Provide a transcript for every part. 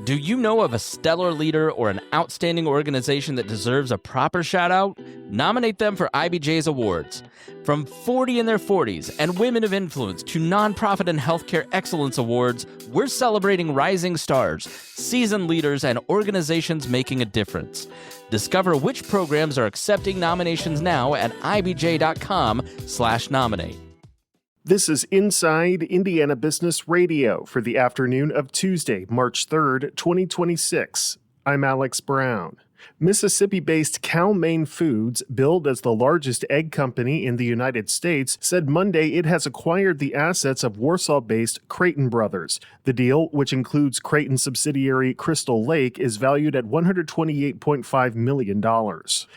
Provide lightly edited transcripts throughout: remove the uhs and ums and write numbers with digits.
Do you know of a stellar leader or an outstanding organization that deserves a proper shout-out? Nominate them for IBJ's awards. From 40 in their 40s and Women of Influence to Nonprofit and Healthcare Excellence Awards, we're celebrating rising stars, seasoned leaders, and organizations making a difference. Discover which programs are accepting nominations now at ibj.com/nominate. This is Inside Indiana Business Radio for the afternoon of Tuesday, March 3rd, 2026. I'm Alex Braun. Mississippi-based Cal-Maine Foods, billed as the largest egg company in the United States, said Monday it has acquired the assets of Warsaw-based Creighton Brothers. The deal, which includes Creighton subsidiary Crystal Lake, is valued at $128.5 million.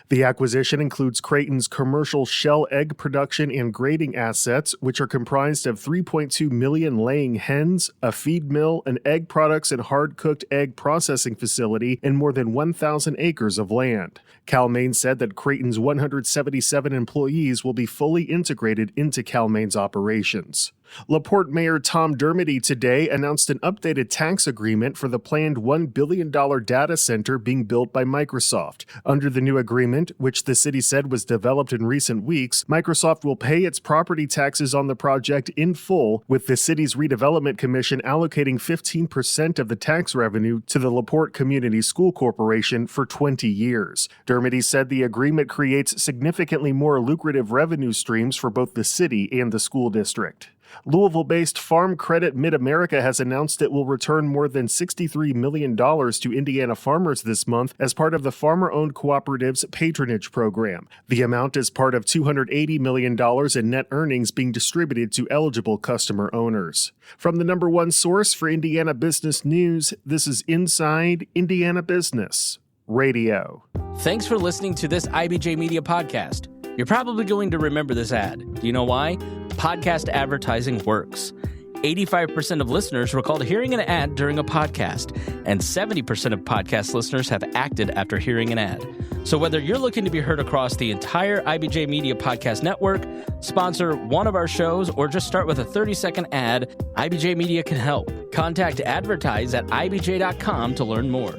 The acquisition includes Creighton's commercial shell egg production and grading assets, which are comprised of 3.2 million laying hens, a feed mill, an egg products and hard-cooked egg processing facility, and more than 1,000 acres of land. Cal-Maine said that Creighton's 177 employees will be fully integrated into Cal-Maine's operations. LaPorte Mayor Tom Dermody today announced an updated tax agreement for the planned $1 billion data center being built by Microsoft. Under the new agreement, which the city said was developed in recent weeks, Microsoft will pay its property taxes on the project in full, with the city's redevelopment commission allocating 15% of the tax revenue to the LaPorte Community School Corporation for 20 years. Dermody said the agreement creates significantly more lucrative revenue streams for both the city and the school district. Louisville-based Farm Credit Mid-America has announced it will return more than $63 million to Indiana farmers this month as part of the farmer-owned cooperative's patronage program. The amount is part of $280 million in net earnings being distributed to eligible customer owners. From the number one source for Indiana business news, this is Inside Indiana Business Radio. Thanks for listening to this IBJ Media podcast. You're probably going to remember this ad. Do you know why? Podcast advertising works. 85% of listeners recalled hearing an ad during a podcast, and 70% of podcast listeners have acted after hearing an ad. So whether you're looking to be heard across the entire IBJ Media Podcast Network, sponsor one of our shows, or just start with a 30-second ad, IBJ Media can help. Contact advertise at ibj.com to learn more.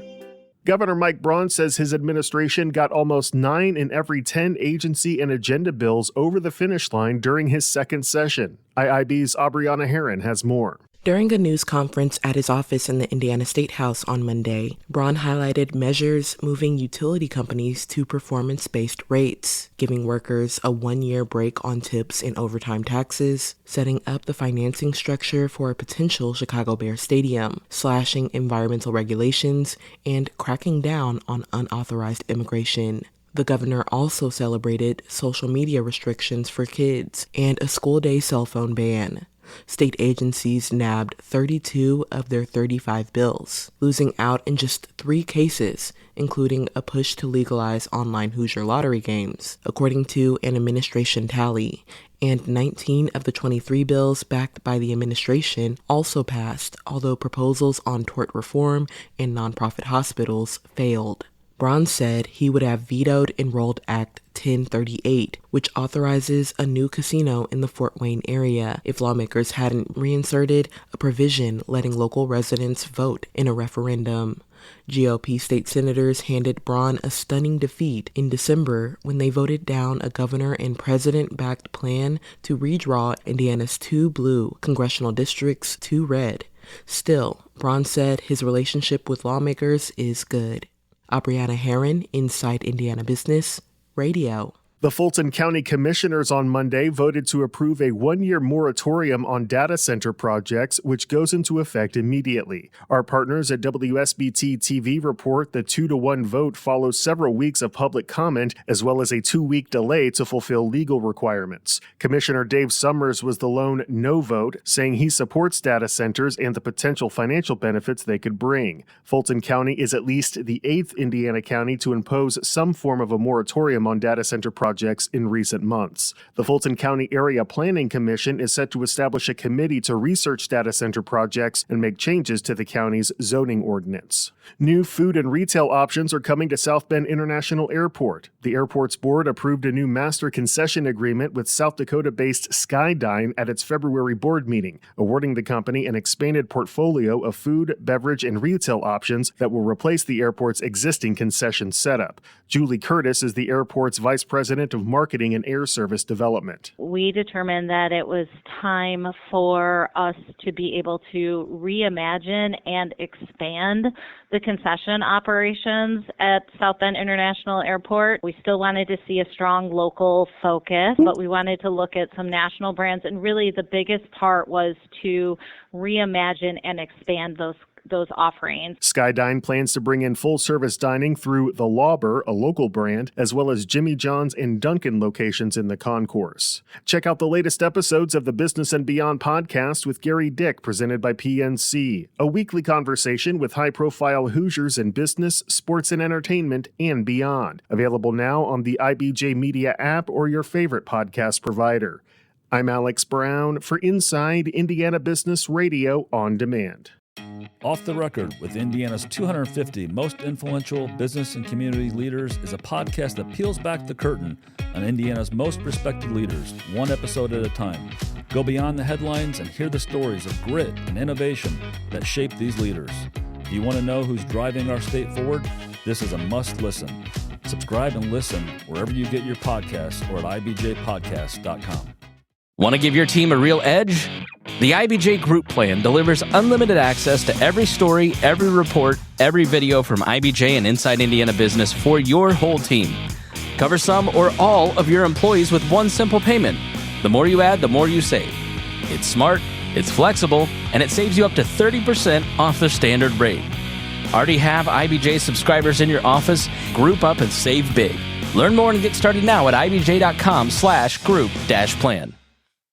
Governor Mike Braun says his administration got almost 9 in every 10 agency and agenda bills over the finish line during his second session. IIB's Aubriana Herron has more. During a news conference at his office in the Indiana State House on Monday, Braun highlighted measures moving utility companies to performance-based rates, giving workers a 1-year break on tips and overtime taxes, setting up the financing structure for a potential Chicago Bears stadium, slashing environmental regulations, and cracking down on unauthorized immigration. The governor also celebrated social media restrictions for kids and a school day cell phone ban. State agencies nabbed 32 of their 35 bills, losing out in just 3 cases, including a push to legalize online Hoosier lottery games, according to an administration tally. And 19 of the 23 bills backed by the administration also passed, although proposals on tort reform and nonprofit hospitals failed. Braun said he would have vetoed Enrolled Act 1038, which authorizes a new casino in the Fort Wayne area if lawmakers hadn't reinserted a provision letting local residents vote in a referendum. GOP state senators handed Braun a stunning defeat in December when they voted down a governor and president-backed plan to redraw Indiana's 2 blue congressional districts to red. Still, Braun said his relationship with lawmakers is good. Aubriana Herron, Inside Indiana Business Radio. The Fulton County Commissioners on Monday voted to approve a 1-year moratorium on data center projects, which goes into effect immediately. Our partners at WSBT TV report the 2-to-1 vote follows several weeks of public comment, as well as a 2-week delay to fulfill legal requirements. Commissioner Dave Summers was the lone no vote, saying he supports data centers and the potential financial benefits they could bring. Fulton County is at least the 8th Indiana county to impose some form of a moratorium on data center projects projects in recent months. The Fulton County Area Planning Commission is set to establish a committee to research data center projects and make changes to the county's zoning ordinance. New food and retail options are coming to South Bend International Airport. The airport's board approved a new master concession agreement with South Dakota-based Skydine at its February board meeting, awarding the company an expanded portfolio of food, beverage, and retail options that will replace the airport's existing concession setup. Julie Curtis is the airport's Vice President of Marketing and Air Service Development. We determined that it was time for us to be able to reimagine and expand the concession operations at South Bend International Airport. We still wanted to see a strong local focus, but we wanted to look at some national brands, and really the biggest part was to reimagine and expand those offerings. Skydine plans to bring in full-service dining through The Lauber, a local brand, as well as Jimmy John's and Dunkin' locations in the concourse. Check out the latest episodes of the Business and Beyond podcast with Gary Dick, presented by PNC, a weekly conversation with high-profile Hoosiers in business, sports, and entertainment, and beyond. Available now on the IBJ Media app or your favorite podcast provider. I'm Alex Brown for Inside Indiana Business Radio on Demand. Off the Record with Indiana's 250 most influential business and community leaders is a podcast that peels back the curtain on Indiana's most respected leaders, one episode at a time. Go beyond the headlines and hear the stories of grit and innovation that shape these leaders. Do you want to know who's driving our state forward? This is a must listen. Subscribe and listen wherever you get your podcasts or at ibjpodcast.com. Want to give your team a real edge? The IBJ Group Plan delivers unlimited access to every story, every report, every video from IBJ and Inside Indiana Business for your whole team. Cover some or all of your employees with one simple payment. The more you add, the more you save. It's smart, it's flexible, and it saves you up to 30% off the standard rate. Already have IBJ subscribers in your office? Group up and save big. Learn more and get started now at ibj.com/group-plan.